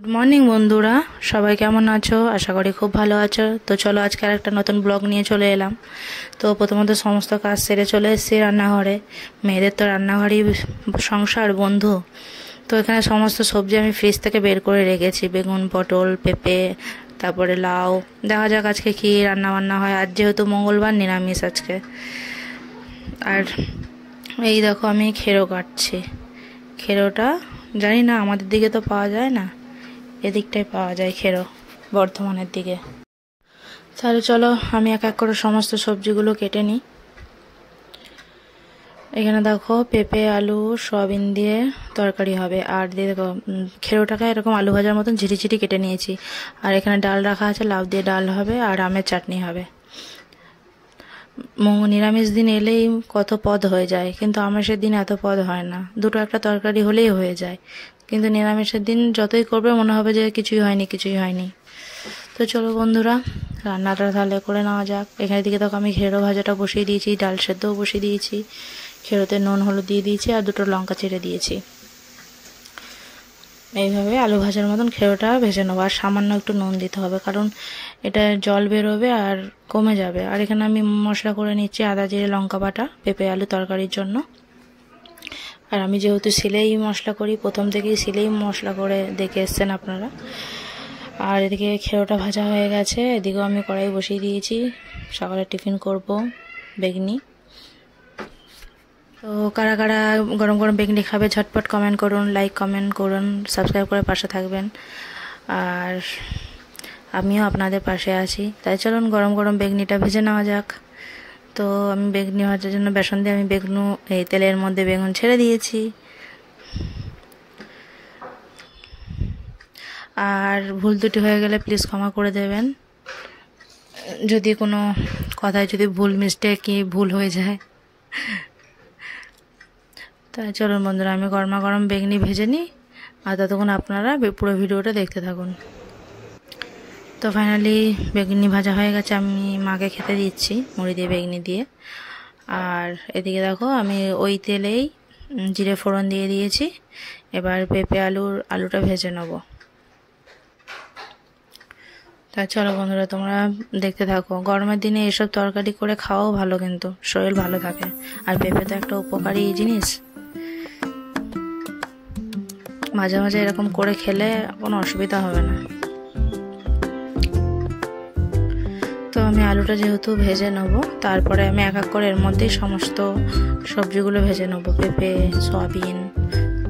Good morning বন্ধুরা, সবাই কেমন আছো? আশা করি খুব ভালো আছো। তো চলো আজকে আর একটা নতুন ব্লগ নিয়ে চলে এলাম। তো প্রথমত সমস্ত কাজ সেরে চলে এসেছি রান্নাঘরে। মেয়েদের তো রান্নাঘরই সংসার বন্ধু। তো এখানে সমস্ত সবজি আমি ফ্রিজ থেকে বের করে রেখেছি, বেগুন, পটল, পেঁপে, তারপরে লাউ। দেখা যাক আজকে কি রান্না বান্না হয়। আজ যেহেতু মঙ্গলবার, নিরামিষ আজকে। আর এই দেখো আমি খেরো কাটছি। খেরোটা জানি না, আমাদের দিকে তো পাওয়া যায় না, এদিকটাই পাওয়া যায় খেরো, বর্ধমানের দিকে। তাহলে চলো আমি এক এক করে সমস্ত সবজিগুলো কেটে নিই। এখানে দেখো পেঁপে, আলু, সয়াবিন দিয়ে তরকারি হবে। আর দিয়ে দেখো খেরোটাকে এরকম আলু ভাজার মতন ঝিরিঝিরি কেটে নিয়েছি। আর এখানে ডাল রাখা আছে, লাউ দিয়ে ডাল হবে আর আমের চাটনি হবে। নিরামিষ দিন এলেই কত পদ হয়ে যায়, কিন্তু আমিষের দিন এত পদ হয় না, দুটো একটা তরকারি হলেই হয়ে যায়। কিন্তু নিরামিষের দিন যতই করবে মনে হবে যে কিছুই হয়নি কিছুই হয়নি। তো চলো বন্ধুরা, রান্নাটা তাহলে করে নেওয়া যাক। এখানে দিকে দেখো আমি খেরো ভাজাটা বসিয়ে দিয়েছি, ডাল সেদ্ধও বসিয়ে দিয়েছি, খেরোতে নুন হলুদ দিয়ে দিয়েছি আর দুটো লঙ্কা চিড়ে দিয়েছি। এইভাবে আলু ভাজার মতন খেরোটা ভেজে নেবো। আর সামান্য একটু নুন দিতে হবে, কারণ এটা জল বেরোবে আর কমে যাবে। আর এখানে আমি মশলা করে নিচ্ছি আদা জিরে লঙ্কা বাটা, পেঁপে আলু তরকারির জন্য। আর আমি যেহেতু সিলেই মশলা করি, প্রথম থেকেই সিলেই মশলা করে দেখে এসছেন আপনারা। আর এদিকে খেরোটা ভাজা হয়ে গেছে, এদিকেও আমি কড়াই বসিয়ে দিয়েছি। সকালে টিফিন করব বেগনি। তো কারা কারা গরম গরম বেগনি খাবে ঝটপট কমেন্ট করুন, লাইক কমেন্ট করুন, সাবস্ক্রাইব করে পাশে থাকবেন। আর আমিও আপনাদের পাশে আছি। তাই চলুন গরম গরম বেগনিটা ভেজে নেওয়া যাক। তো আমি বেগনি ভাজার জন্য বেসন দিয়ে আমি এই তেলের মধ্যে বেগুন ছেড়ে দিয়েছি। আর ভুল ত্রুটি হয়ে গেলে প্লিজ ক্ষমা করে দেবেন, যদি কোনো কথায় যদি ভুল হয়ে যায়। তাই চলুন বন্ধুরা, আমি গরমা গরম বেগনি ভেজে নিই, আর ততক্ষণ আপনারা পুরো ভিডিওটা দেখতে থাকুন। তো ফাইনালি বেগনি ভাজা হয়ে গেছে, আমি মাকে খেতে দিচ্ছি মুড়ি দিয়ে বেগনি দিয়ে। আর এদিকে দেখো আমি ওই তেলেই জিরে ফোড়ন দিয়ে দিয়েছি। এবার পেঁপে আলুটা ভেজে নেব। তা চলো বন্ধুরা, তোমরা দেখতে থাকো। গরমের দিনে এসব তরকারি করে খাওয়াও ভালো, কিন্তু শরীর ভালো থাকে। আর পেঁপে তো একটা উপকারী জিনিস, মাঝে মাঝে এরকম করে খেলে কোনো অসুবিধা হবে না। তো আমি আলুটা যেহেতু ভেজে নেব, তারপরে আমি এক এক করে এর মধ্যেই সমস্ত সবজিগুলো ভেজে নেব, পেঁপে, সয়াবিন।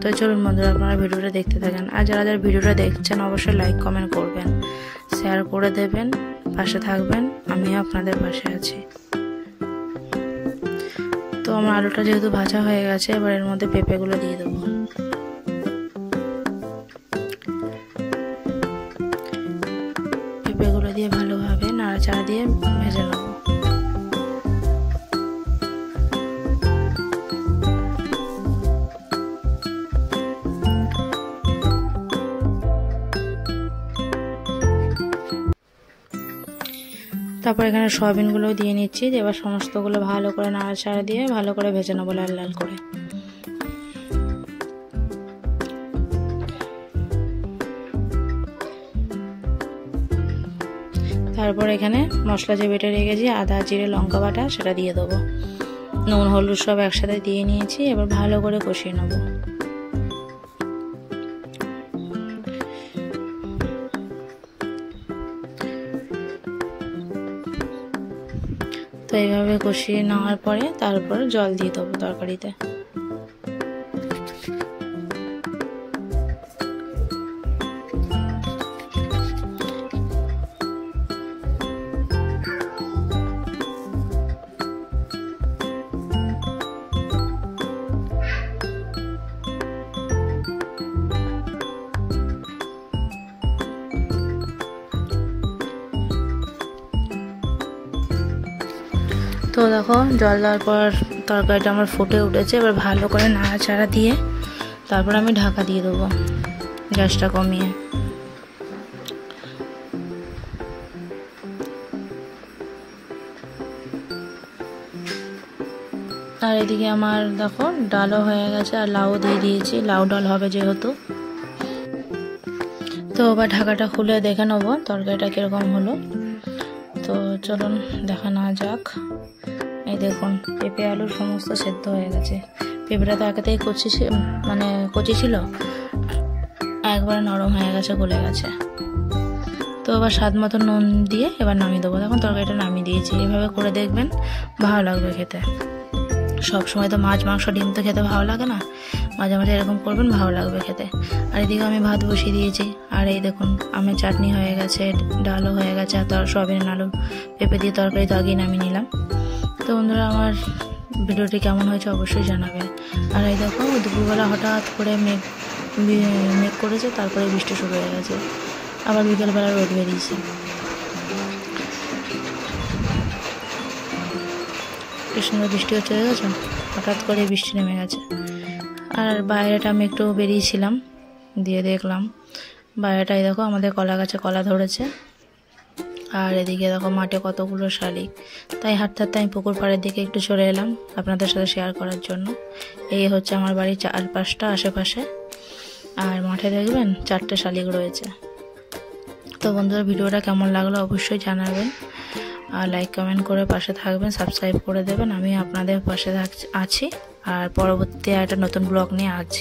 তো চলুন বন্ধুরা, আপনারা ভিডিওটা দেখতে থাকেন। আর যারা যারা ভিডিওটা দেখছেন অবশ্যই লাইক কমেন্ট করবেন, শেয়ার করে দেবেন, পাশে থাকবেন। আমিও আপনাদের পাশে আছি। তো আমার আলুটা যেহেতু ভাজা হয়ে গেছে, এবার এর মধ্যে পেঁপেগুলো দিয়ে দেবো। পেঁপেগুলো দিয়ে ভালোভাবে নাড়াচাড়া দিয়ে ভেজে নেব। তারপর এখানে সয়াবিনগুলো দিয়ে নিচ্ছি। এবার সমস্তগুলো ভালো করে নাড়াচাড়া দিয়ে ভালো করে ভেজে নেবো লাল লাল করে। তারপর এখানে মশলা যে বেটে রেখেছি আদা জিরে লঙ্কা বাটা, সেটা দিয়ে দেবো। নুন হলুদ সব একসাথে দিয়ে নিয়েছি, এবার ভালো করে কষিয়ে নেবো। তো এইভাবে কষিয়ে নেওয়ার পরে তারপর জল দিয়ে দেবো তরকারিতে। তো দেখো জল দেওয়ার পর তরকারিটা আমার ফুটে উঠেছে। এবার ভালো করে নাড়াচাড়া দিয়ে তারপর আমি ঢাকা দিয়ে দেবো, গ্যাসটা কমিয়ে। আর এদিকে আমার দেখো ডালও হয়ে গেছে, আর লাউ দিয়ে দিয়েছি, লাউ ডাল হবে যেহেতু। তো তো এবার ঢাকাটা খুলে দেখে নেবো তরকারিটা কীরকম হলো। তো চলুন দেখা না যাক। এই দেখুন পেঁপে আলু সমস্ত সেদ্ধ হয়ে গেছে। পেঁপেটা তো আগেতেই কচি ছিল, একবারে নরম হয়ে গেছে, গলে গেছে। তো এবার স্বাদ মতো নুন দিয়ে এবার নামিয়ে দেবো। এখন তরকারিটা নামিয়ে দিয়েছি। এইভাবে করে দেখবেন, ভালো লাগবে খেতে। সবসময় তো মাছ মাংস ডিম তো খেতে ভালো লাগে না, মাঝে মাঝে এরকম করবেন, ভালো লাগবে খেতে। আর এদিকে আমি ভাত বসিয়ে দিয়েছি। আর এই দেখুন আমের চাটনি হয়ে গেছে, ডালও হয়ে গেছে, আর সয়াবিন আলু পেঁপে দিয়ে তরকারি তো আগেই নামিয়ে নিলাম। তো বন্ধুরা, আমার ভিডিওটি কেমন হয়েছে অবশ্যই জানাবেন। আর এই দেখো দুপুরবেলা হঠাৎ করে মেঘ করেছে, তারপরে বৃষ্টি শুরু হয়ে গেছে, আবার বিকেলবেলা রোদ বেরিয়েছে। কি সুন্দর বৃষ্টি হচ্ছে, দেখেছো? হঠাৎ করে বৃষ্টি নেমে গেছে। আর বাইরেটা আমি একটু বেরিয়েছিলাম, দিয়ে দেখলাম বাইরেটাই দেখো আমাদের কলা গাছে কলা ধরেছে। আর এদিকে দেখো মাঠে কতগুলো শালিক। তাই হাঁটতে হাঁটতে আমি পুকুর পাড়ের দিকে একটু চলে এলাম আপনাদের সাথে শেয়ার করার জন্য। এই হচ্ছে আমার বাড়ির চারপাশটা আশেপাশে। আর মাঠে দেখবেন 4টে শালিক রয়েছে। তো বন্ধুরা, ভিডিওটা কেমন লাগলো অবশ্যই জানাবেন। আর লাইক কমেন্ট করে পাশে থাকবেন, সাবস্ক্রাইব করে দেবেন। আমি আপনাদের পাশে আছি। আর পরবর্তী একটা নতুন ব্লগ নিয়ে আসছি।